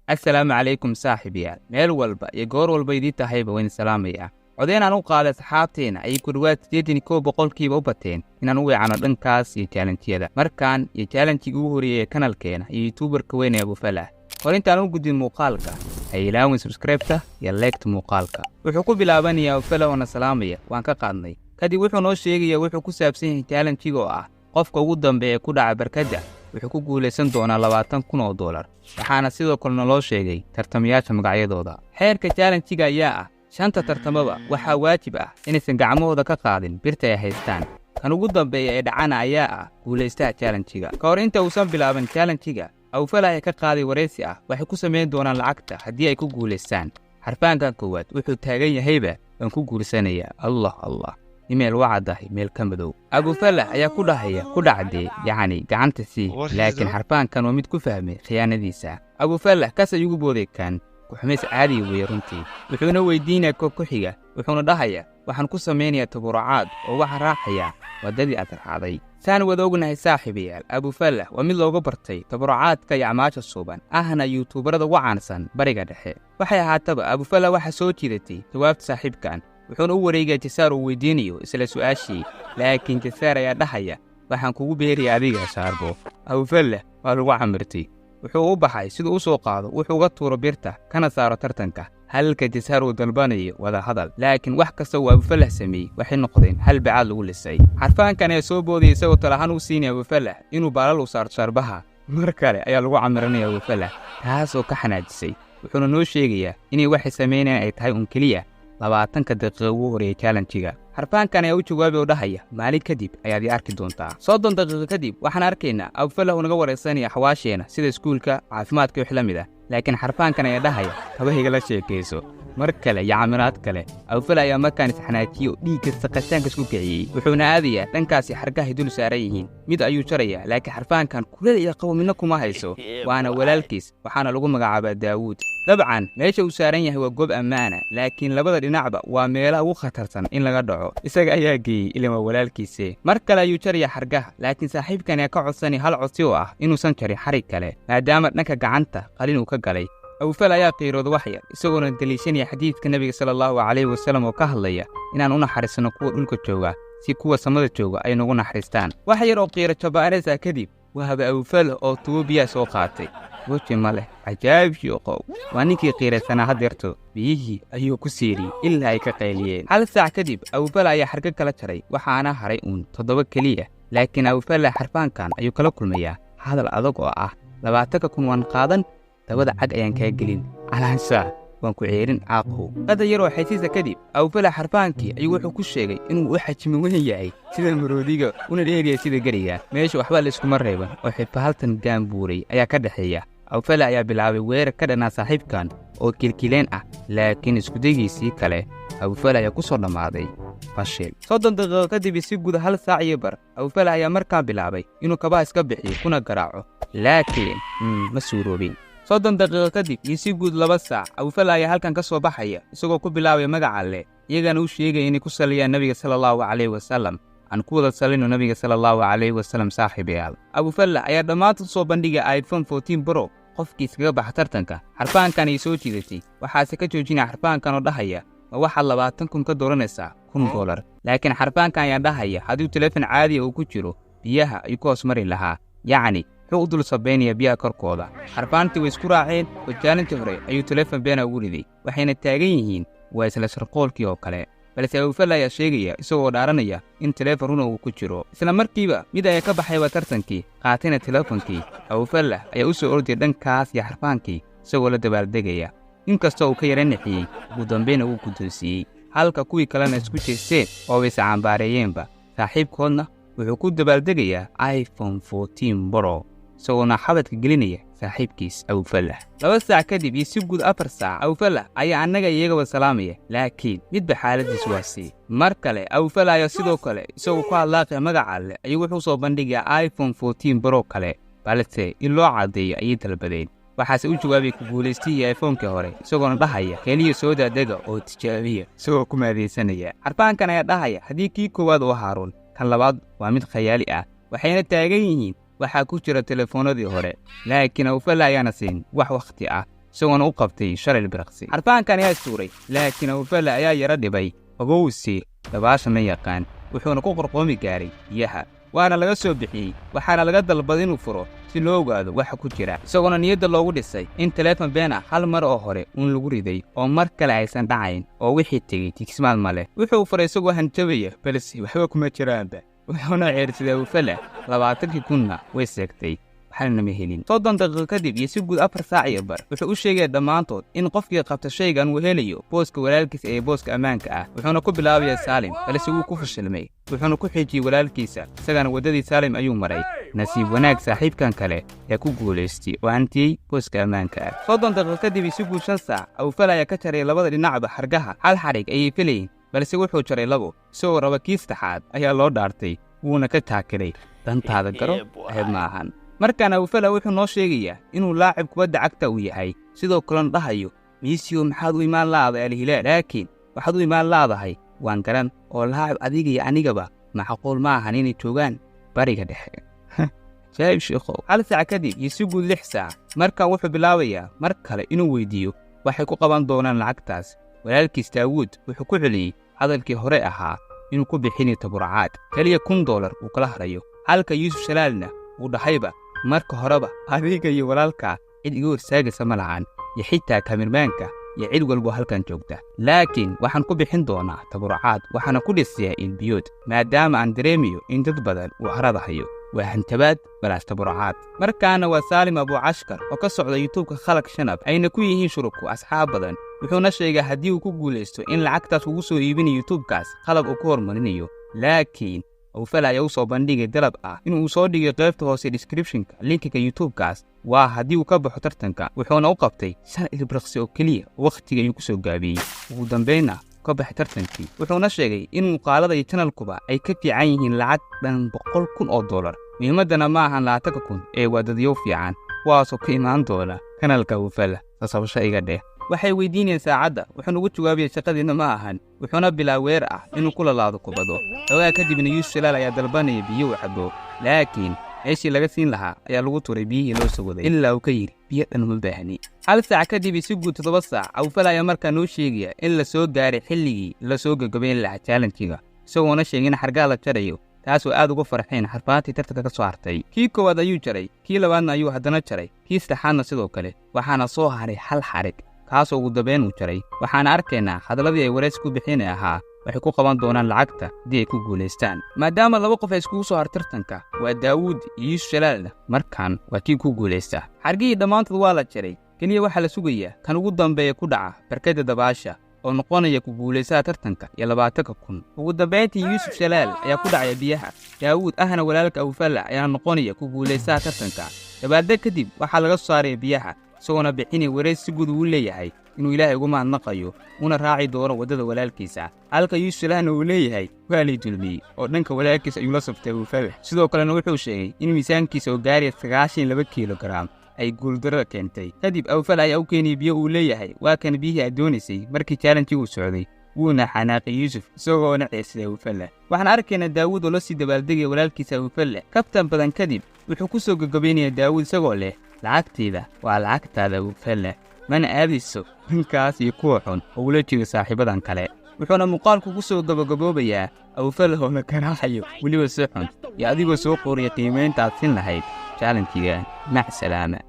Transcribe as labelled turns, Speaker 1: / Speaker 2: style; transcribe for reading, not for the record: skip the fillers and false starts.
Speaker 1: السلام عليكم saaxiibayaal meel walba iyo goor walba idin tahayba waan salaamayaa codeen aan u qaaday saxaabteena ay ku dhawaad 82% u bateen inaan u weecano dhankaas iyo challenge-yada markaan iyo challenge-igi ugu horeeyay kanalkeena iyo youtuber-ka weyn ee Abu Falah horintaan u gudbin muuqaalka ay ilaawin subscribe-ta iyo like-ta muuqaalka wuxuu ku bilaabanayaa Abu Falah oo salaamaya waan ka qaadnay kadib wuxuu noo sheegayaa wuxuu ku saabsan yahay challenge-iga oo ah qofka ugu dambeeya ku dhaca barkada wuxuu ku guuleysan doonaa $20,000 waxaana sidoo kale loo sheegay tartamayaasha magacyadooda xeerka challenge-iga ayaa ah shanta tartamada waxaa waajib ah inaysan gacmahooda ka qaadin birta ay haystaan kan ugu dambeeya ee dhacana ayaa ah guuleystaha challenge-iga ka hor inta uusan bilaaban challenge-iga Abu Falah ay ka qaaday wareysi ah waxay ku sameyn doonaan lacagta haddii ay ku guuleystaan xarfaanka koowaad wuxuu taagan yahayba aan ku guuleysanaya Allah email wacadahay meel ka madow Abu Falah ayaa ku dhacday yani gacanta si laakiin xarfaankan waa mid ku fahmay khiyaanadiisa Abu Falah kaas ayuu booday kan ku xumeys caadi weey runtii wuxuuna weydiinaa ku xiga wuxuuna dhahayaa waxaan ku sameeynaa tabarucaad oo waxa raaxaya wadadii aad raacday saan wada ognahay saaxiibayaal Abu Falah waa mid looga bartay tabarucaadka iyo acmaasha suuban ahna youtuberada wacaansan bariga dhexe waxay ahaataba Abu Falah waxa soo jiidatay jawaabta saaxiibkan wuxuuna u wareegay Jasaar uu weydiinayo isla su'aashii laakiin Jasaar ayaa dhahaya waxaan kugu beeriyaa adiga saarbo Abu Falah waa lagu camirtay wuxuu u baxay sidoo uu soo qaado wuxuu uga tuuro birta kana saaro tartanka halka Jasaar uu dalbanayo wada hadal laakiin wax kasta oo Abu Falah sameeyay waxay noqdeen hal bacaad lagu lisay xarfaankan ayaa soo boodiyay isagoo talahan u siinay Abu Falah inuu baalal u saarto sarbaha mar kale ayaa lagu camiranaya Abu Falah taasoo ka xanaajisay wuxuuna noo sheegayaa inay wax sameeyeen ay tahay un kaliya 20 daqiiqo ugu horeeyay challenge-iga xarfaankan ayaa u jawaabay oo dhahaya maalin kadib ayaad arki doontaa 30 daqiiqo kadib waxaan arkaynaa Abu Falah uu naga wareysanaya xawaasheena sida iskuulka caafimaadka iyo xilmida laakiin xarfaankan ayaa dhahaya tabahiga la sheekayso mar kale iyo camiraad kale Abu Falah ayaa markaan isxanaajiyo dhiigga saqataanka isku kiciyay wuxuuna aadayaa dhankaas xargaha dul saaran yihiin mid ayuu jarayaa laakiin xarfaankan kulada iyo qawmina kuma hayso waana walaalkiis waxaana lagu magacaabaa Daawud dabcan meesha uu saaran yahay waa goob ammaana laakiin labada dhinacba waa meelaha ugu khatarsan in laga dhaco isaga ayaa geeyay ilaa walaalkiisa mar kale ayuu jarayaa xargaha laakiin saaxiibkan ayaa ka codsanay hal codsi oo ah inuusan jarin xarig kale maadaama dhanka gacanta qalin uu ka galay Abu Falah ayaa qiirooday wax yar isagoo daliishanaya xadiidka nabiga sallallahu alayhi wasallam oo ka hadlaya inaan u naxariisano kuwa dhulka jooga si kuwa samada jooga ay nagu naxariistaan wax yar oo qiiro jabaaraysa kadib wahaba Abu Falah oo tuubiya soo qaatay wuxuu male ajaab shaqo waa ninkii qiiraysanaa hadeerto biyihii ayuu ku siiriyay ilaa ay ka qayliyeen hal saac kadib Abu Falah ayaa xarga kala jaray waxaana haray 7 kaliya laakiin Abu Falah xarfaankan ayuu kala kulmayaa hadal adag oo ah 20,000 waan qaadan dabada cag ayaan ka gelin calaansha waan ku ceerin caaqo qada yar oo xaysiisa kadib Abu Falah xarfaankii ayuu wuxuu ku sheegay inuu u xajmi weyn yahay sida maroodiga una dheeriya sida gariga meesha waxba la isku mareeban oo xifaaltan gaambuuray ayaa ka dhaxeeya Abu Falah ayaa bilaabay weerar ka dhanaa saaxiibkan oo kilkileen ah laakiin isku dagiisii kale Abu Falah ayaa ku soo dhamaaday fashil 30 daqiiqo kadib si guud hal saac iyo bar Abu Falah ayaa markaa bilaabay inuu kabaha iska bixiyo kuna garaaco laakiin ma suuroobin 30 daqiiqo kadib si guud 2 saac Abu Falah ayaa halkan ka soo baxaya isagoo ku bilaabay magaca Alle iyagana uu sheegay inay ku saliyaan nabiga sallallahu alayhi wasallam aan ku wada salino nabiga sallallahu alayhi wasallam saaxiibayaal Abu Falah ayaa dhamaantood soo bandhigay iPhone 14 Pro qofkiis kaga bax tartanka xarfaankan ay soo jiidatay waxaase ka joojinay xarfaankan oo dhahaya waxa 20,000 ka dooranaysa $1,000 laakiin xarfaankan ayaa dhahaya hadii telefoon caadi uu ku jiro biyaha ay ku hoos mari lahaa yacni wuxuu dul sabeynaya biyaha korkooda xarfaantii way isku raaceen oo jaalintii hore ayuu telefoon beena ugu riday waxayna taagan yihiin waa isla sharqoolkii oo kale balse Abu Falah ayaa sheegaya isagoo dhaaranaya in telefoon runa uu ku jiro isla markiiba mid ayaa ka baxay tartankii qaatayna telefoonkii Abu Falah ayaa u soo orday dhankaas iyo xarfaankii isagoo la dabaaldegaya inkastoo uu ka yaranixiyay ugu dambeyn uu guddoonsiyay halka kuwii kalena isku jeesteen oo way sacaanbaareeyeenba saaxiibkoodna wuxuu ku dabaaldegayaa iPhone 14 Pro isagoo xabadka gelinaya saaxiibkiis Abu Falah 2 saac kadib si guud 4 saac Abu Falah ayaa anaga iyaga salaamaya laakiin midba xaaladiis waasi mar kale Abu Falah ayaa sidoo kale isagoo ku hadlaaqay magaca Alle ayuu wuxuu soo bandhigaa iPhone 14 Pro kale balse in loo cadeeyo ayay dalbadeen waxaase u jawaabay ku guuleystay iPhone-ka hore isagoo dhahaya kaliya soo daadega oo tijaabiya isagoo ku maadeysanaya xarfaankan ayaa dhahaya hadii kii koowaad oo Haaruun kan labaad waa mid khayaali ah waxayna taagan yihiin waxaa ku jira telefoonadii hore laakiin Abu Falah ayaana siin wax waqti ah isagoona u qabtay shalay biraqsi. Xarfaankan ayaa istuuray laakiin Awfala ayaa yara dhibay ogowsi dabaasha ma yaqaan wuxuuna ku qorqoomi gaaray biyaha waana laga soo bixiyay waxaana laga dalbaday inuu furo si loo ogaado waxa ku jira isagoona niyadda loogu dhisay in telefoon been ah hal mar oo hore lagu riday oo mar kale aysan dhacayn oo wixii tegay tigsmaad male wuxuu furay isagoo hanjabaya balse waxba kuma jiraanba wuxuuna ceersaday Awfala 20 kunna way seegtay waxaana ma helin 30 daqiiqo kadib iyo si guud 4 saac iyo bar wuxuu u sheegay dhamaantood in qofkii qabta shaygan uu helayo booska walaalkiisa ee booska ammaanka ah wuxuuna ku bilaabay Saalim balse wuu ku fashilmay wuxuuna ku xijiyay walaalkiisa isagana wadadii Saalim ayuu maray nasiib wanaag saaxiibkan kale ee ku guuleystay oo antiyay booska ammaanka ah 30 daqiiqo kadib si guud 5 saac Awfala ayaa ka jaray labada dhinacba xargaha hal xarig ayay filayeen balse wuxuu jaray labo soo raba kii saddexaad ayaa loo dhaartay wuuna ka taakiray dantaada garo ahayd maahan markaan Awfala wuxuu noo sheegayaa inuu laacib kubadda cagta uu yahay sidoo kale dhahayo Messi maxaad u imaan laadahay Al-Hilal laakiin waxaad u imaan laadahay waan garan oo laacib adiga iyo anigaba macquul ma ahan inay joogaan bariga dhexe shaayib sheekho hal saac kadib iyo si guud 6 saac markaan wuxuu bilaabayaa mar kale inuu weydiiyo waxay ku qaban doonaan lacagtaas walaalkiis Daawud wuxuu ku celiyay hadalkii hore ahaa inuu ku bixinayo tabarucaad kaliya $1 uu kala harayo halka Yuusuf Shalaalna uu dhahayba marka horeba adiga iyo walaalka cid igu horsaagaysa ma lahan iyo xitaa kamirmaanka iyo cid walba halkan joogta laakiin waxaan ku bixin doonaa tabarucaad waxaana ku dhisayaa ilbiyood maadaama aan dareemayo in dad badan uu haradahayo waa hantabaad balaas tabarucaad markaana waa Saalim Abu Cashkar oo ka socda YouTube-ka Khalaq Shanab ayna ku yihiin shuruku asxaab badan wuxuuna sheegay haddii uu ku guuleysto in lacagtaas ugu soo iibinayo YouTube-kaas qalab uu ku hormarinayo laakiin Awfala ayaa u soo bandhigay dalab ah inuu soo dhigay qaybta hoose description-ka linkiga YouTube-kaas waa haddii uu ka baxo tartanka wuxuuna u qabtay 5 ilbiriqsi oo kaliya waqtiga ayuu ku soo gaabiyay ugu dambeynna ka baxay tartankii wuxuuna sheegay in muuqaalada iyo channel-kuba ay ka fiican yihiin lacag dhan $100,000 muhiimadana ma ahan 20,000 ee waa dadyo fiican kuwaasoo ka imaan doona kanaalka Awfala sababsha iga dheh waxay weydiinayeen saacadda wuxuuna ugu jawaabay shaqadiina ma ahan wuxuuna bilaabay weer ah inuu kula laado kubado xogaa kadibna Yuusuf Shalaal ayaa dalbanaya biyo u cabo laakiin meeshii laga siin lahaa ayaa lagu tuuray biyihii loo soo waday ilaa uu ka yiri biyo dhan ma baahni hal saac kadib si guud 7 saac Awfala ayaa markaa noo sheegaya in la soo gaaray xilligii la soo gagabeyn lahaa challenge-ga isagoona sheegay in xargaa la jarayo taasoo aad ugu farxeen xarfaantii tartanka ka soo hartay kii koowaad ayuu jaray kii labaadna ayuu haddana jaray kii saddexaadna sidoo kale waxaana soo haray hal xarig kaasoo ugu dambeyn uu jaray waxaana arkaynaa hadalladii ay wareys ku bixinay ahaa waxay ku qaban doonaan lacagta haddii ay ku guulaystaan maadaama 2 qof ay iskugu soo har tartanka waa Daawud iyo Yuusuf Shalaalna markaan waa kii ku guulaysta xargii dhammaantood waa la jaray kaliya waxaa la sugayaa kan ugu dambeeya ku dhaca barkada dabaasha oo noqonaya ku guulaysaha tartanka iyo 20,000 ugu dambeyntii Yuusuf Shalaal ayaa ku dhacay biyaha Daawud ahna walaalka Awfala ayaa noqonaya ku guulaysaha tartanka dabaaldeg kadib waxaa laga soo saaray biyaha isagoona bixinay wareys si guud uu leeyahay inuu Ilaahay ugu mahadnaqayo una raaci doono wadada walaalkiisa halka Yuusuf Shalaal uu leeyahay waa la dulmiyay oo dhanka walaalkiisa ayuu la saftay Awfala sidoo kale wuxuu sheegay in miisaankiisa oo gaari 92 kilogram ay guuldarada keentay kadib Awfala ayaa u keenay biyo uu leeyahay waa kan biyihii adoonisay markii challenge uu socday wuuna xanaaqay Yuusuf isagoo naceysay Awfala waxaan arkaynaa Daawud oo la sii dabaaldegay walaalkiisa Awfala kabtan badan kadib wuxuu ku soo gagabeynaya Daawud isagoo leh lacagteeda waa lacagtaada Awfala mana aadiso ninkaas iyo kuwa xun oo ula jeedo saaxiibadan kale wuxuuna muuqaalku ku soo gabagaboobayaa Awfala oo la karaaxayo weliba si xun iyo adigoo soo qooriya qiimeynta aad siin lahayd challenge-ga mac salaama